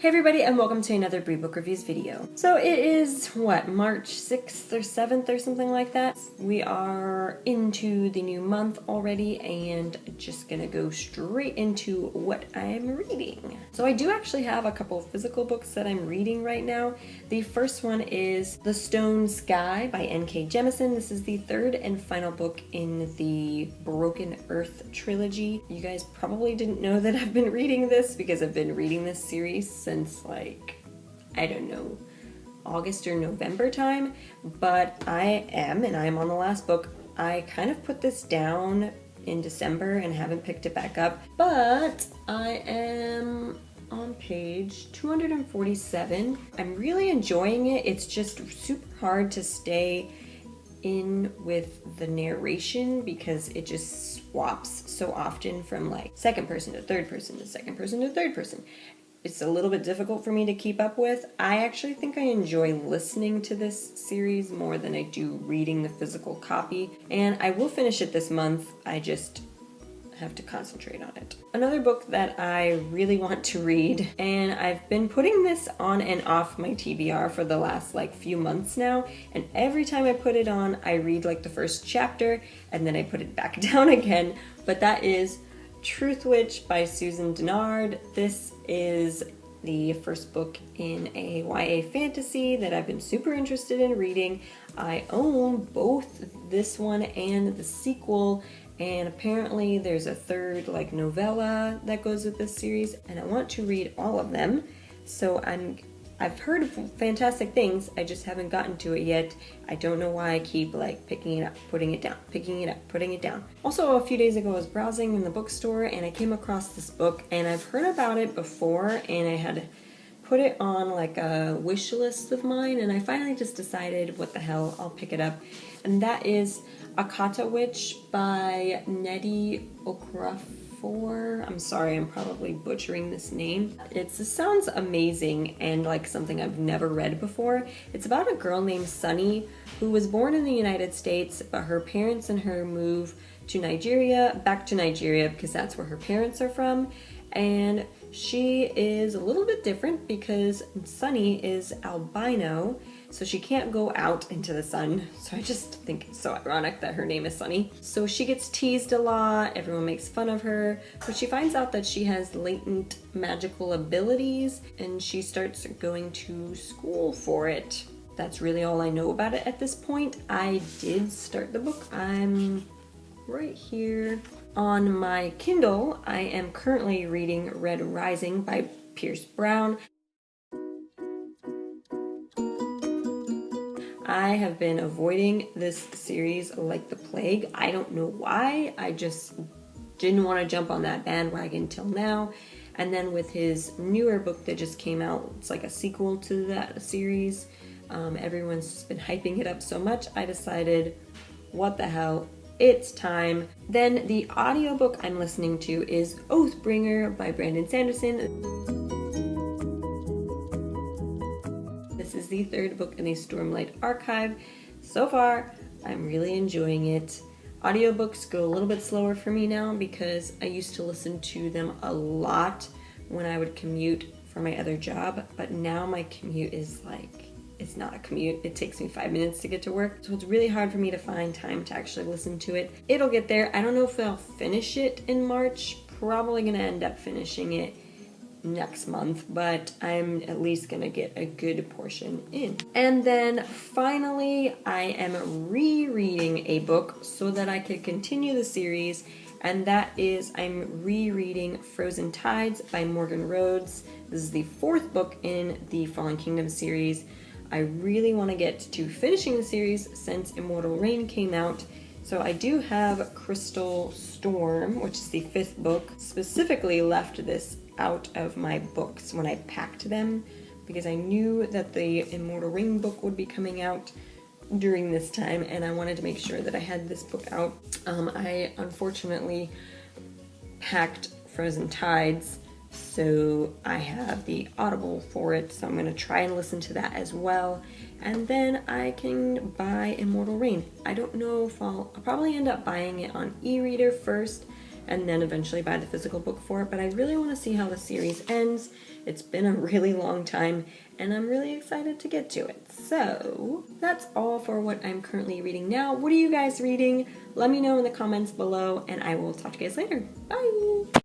Hey everybody, and welcome to another Bree Book Reviews video. So it is, what, March 6th or 7th or something like that? We are into the new month already and just gonna go straight into what I'm reading. So I do actually have a couple of physical books that I'm reading right now. The first one is The Stone Sky by N.K. Jemisin. This is the third and final book in the Broken Earth trilogy. You guys probably didn't know that I've been reading this because I've been reading this series since like, I don't know, August or November time, but I'm on the last book. I kind of put this down in December and haven't picked it back up, but I am on page 247. I'm really enjoying it. It's just super hard to stay in with the narration because it just swaps so often from like second person to third person to second person to third person. It's a little bit difficult for me to keep up with. I actually think I enjoy listening to this series more than I do reading the physical copy, and I will finish it this month. I just have to concentrate on it. Another book that I really want to read, and I've been putting this on and off my TBR for the last like few months now, and every time I put it on, I read like the first chapter and then I put it back down again, but that is Truth Witch by Susan Dennard. This is the first book in a YA fantasy that I've been super interested in reading. I own both this one and the sequel, and apparently there's a third like novella that goes with this series, and I want to read all of them. So I've heard fantastic things, I just haven't gotten to it yet. I don't know why I keep like picking it up, putting it down, picking it up, putting it down. Also, a few days ago I was browsing in the bookstore and I came across this book, and I've heard about it before and I had put it on like a wish list of mine, and I finally just decided, what the hell, I'll pick it up. And that is Akata Witch by Nnedi Okorafor. I'm sorry, I'm probably butchering this name. It sounds amazing and like something I've never read before. It's about a girl named Sunny who was born in the United States, but her parents and her move to Nigeria, back to Nigeria because that's where her parents are from. And she is a little bit different because Sunny is albino, so she can't go out into the sun. So I just think it's so ironic that her name is Sunny. So she gets teased a lot, everyone makes fun of her, but she finds out that she has latent magical abilities and she starts going to school for it. That's really all I know about it at this point. I did start the book. I'm right here. On my Kindle, I am currently reading Red Rising by Pierce Brown. I have been avoiding this series like the plague. I don't know why. I just didn't want to jump on that bandwagon till now. And then with his newer book that just came out, it's like a sequel to that series. Everyone's just been hyping it up so much. I decided, what the hell? It's time. Then the audiobook I'm listening to is Oathbringer by Brandon Sanderson. This is the third book in the Stormlight archive. So far, I'm really enjoying it. Audiobooks go a little bit slower for me now because I used to listen to them a lot when I would commute for my other job, but now my commute is like, it's not a commute. It takes me 5 minutes to get to work, so it's really hard for me to find time to actually listen to it. It'll get there. I don't know if I'll finish it in March. Probably gonna end up finishing it next month, but I'm at least gonna get a good portion in. And then finally, I am rereading a book so that I could continue the series, and that is, I'm rereading Frozen Tides by Morgan Rhodes. This is the fourth book in the Fallen Kingdom series. I really want to get to finishing the series since Immortal Rain came out. So I do have Crystal Storm, which is the fifth book. Specifically left this out of my books when I packed them because I knew that the Immortal Rain book would be coming out during this time, and I wanted to make sure that I had this book out. I unfortunately packed Frozen Tides, so I have the Audible for it, so I'm going to try and listen to that as well, and then I can buy Immortal Rain. I don't know if I'll probably end up buying it on e-reader first, and then eventually buy the physical book for it, but I really want to see how the series ends. It's been a really long time, and I'm really excited to get to it. So that's all for what I'm currently reading now. What are you guys reading? Let me know in the comments below, and I will talk to you guys later. Bye!